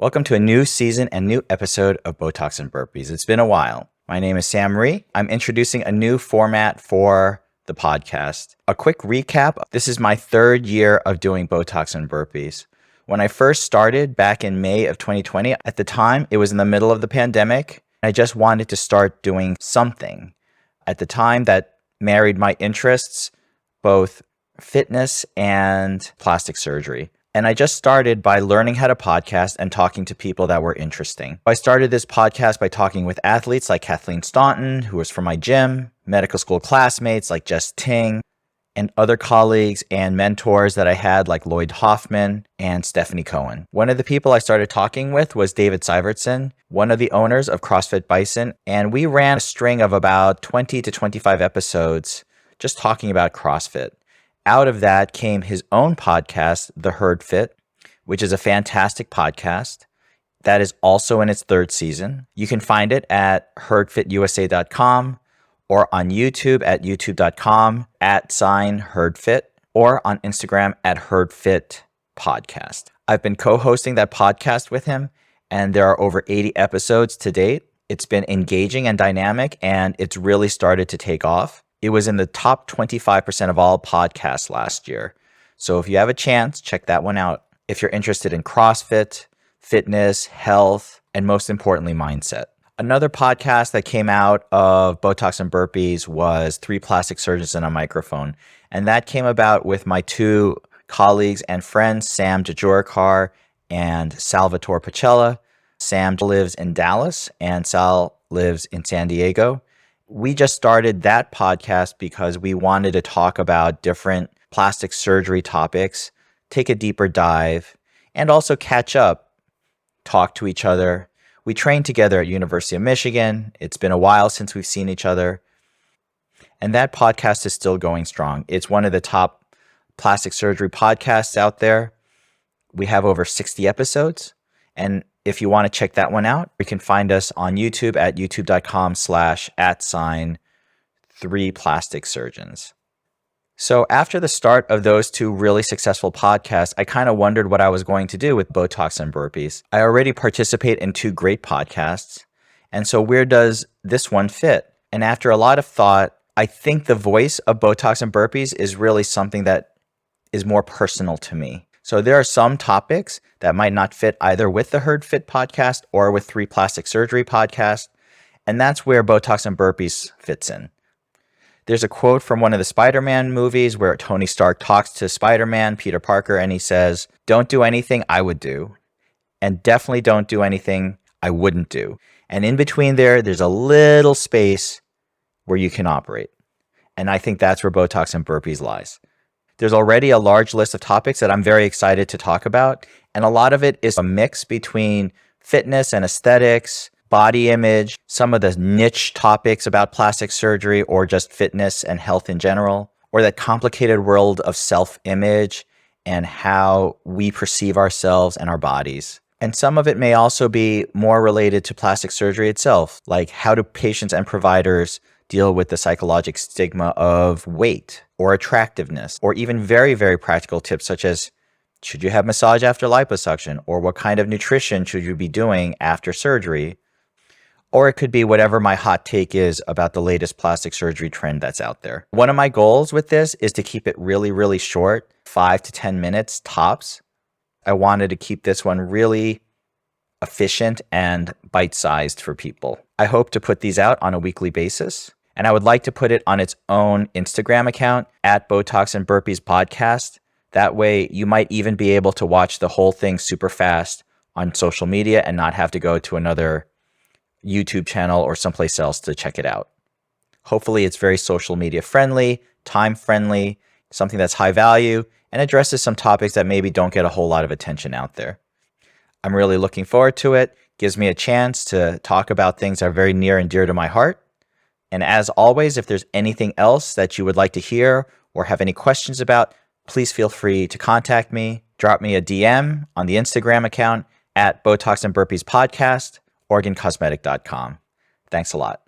Welcome to a new season and new episode of Botox and Burpees. It's been a while. My name is Sam Ree. I'm introducing a new format for the podcast. A quick recap. This is my third year of doing Botox and Burpees. When I first started back in May of 2020, at the time, it was in the middle of the pandemic. I just wanted to start doing something at the time that married my interests, both fitness and plastic surgery. And I just started by learning how to podcast and talking to people that were interesting. I started this podcast by talking with athletes like Kathleen Staunton, who was from my gym, medical school classmates like Jess Ting, and other colleagues and mentors that I had like Lloyd Hoffman and Stephanie Cohen. One of the people I started talking with was David Syvertson, one of the owners of CrossFit Bison, and we ran a string of about 20 to 25 episodes just talking about CrossFit. Out of that came his own podcast, The Herd Fit, which is a fantastic podcast that is also in its third season. You can find it at herdfitusa.com or on YouTube at youtube.com/herdfit or on Instagram at herdfitpodcast. I've been co-hosting that podcast with him, and there are over 80 episodes to date. It's been engaging and dynamic, and it's really started to take off. It was in the top 25% of all podcasts last year. So if you have a chance, check that one out. If you're interested in CrossFit, fitness, health, and most importantly, mindset. Another podcast that came out of Botox and Burpees was Three Plastic Surgeons and a Microphone. And that came about with my two colleagues and friends, Sam Jajurkar and Salvatore Pacella. Sam lives in Dallas and Sal lives in San Diego. We just started that podcast because we wanted to talk about different plastic surgery topics, take a deeper dive, and also catch up, talk to each other. We trained together at University of Michigan. It's been a while since we've seen each other. And that podcast is still going strong. It's one of the top plastic surgery podcasts out there. We have over 60 episodes. And if you want to check that one out, you can find us on YouTube at youtube.com/@3plasticsurgeons. So after the start of those two really successful podcasts, I kind of wondered what I was going to do with Botox and Burpees. I already participate in two great podcasts. And so where does this one fit? And after a lot of thought, I think the voice of Botox and Burpees is really something that is more personal to me. So there are some topics that might not fit either with the Herd Fit podcast or with Three Plastic Surgery podcast. And that's where Botox and Burpees fits in. There's a quote from one of the Spider-Man movies where Tony Stark talks to Spider-Man, Peter Parker, and he says, "Don't do anything I would do, and definitely don't do anything I wouldn't do." And in between there's a little space where you can operate. And I think that's where Botox and Burpees lies. There's already a large list of topics that I'm very excited to talk about. And a lot of it is a mix between fitness and aesthetics, body image, some of the niche topics about plastic surgery or just fitness and health in general, or that complicated world of self-image and how we perceive ourselves and our bodies. And some of it may also be more related to plastic surgery itself, like how do patients and providers deal with the psychological stigma of weight or attractiveness, or even very, very practical tips such as, should you have massage after liposuction, or what kind of nutrition should you be doing after surgery? Or it could be whatever my hot take is about the latest plastic surgery trend that's out there. One of my goals with this is to keep it really, really short, 5 to 10 minutes tops. I wanted to keep this one really efficient and bite-sized for people. I hope to put these out on a weekly basis. And I would like to put it on its own Instagram account at Botox and Burpees Podcast. That way you might even be able to watch the whole thing super fast on social media and not have to go to another YouTube channel or someplace else to check it out. Hopefully it's very social media friendly, time friendly, something that's high value, and addresses some topics that maybe don't get a whole lot of attention out there. I'm really looking forward to it. Gives me a chance to talk about things that are very near and dear to my heart. And as always, if there's anything else that you would like to hear or have any questions about, please feel free to contact me. Drop me a DM on the Instagram account at Botox and Burpees Podcast, OregonCosmetic.com. Thanks a lot.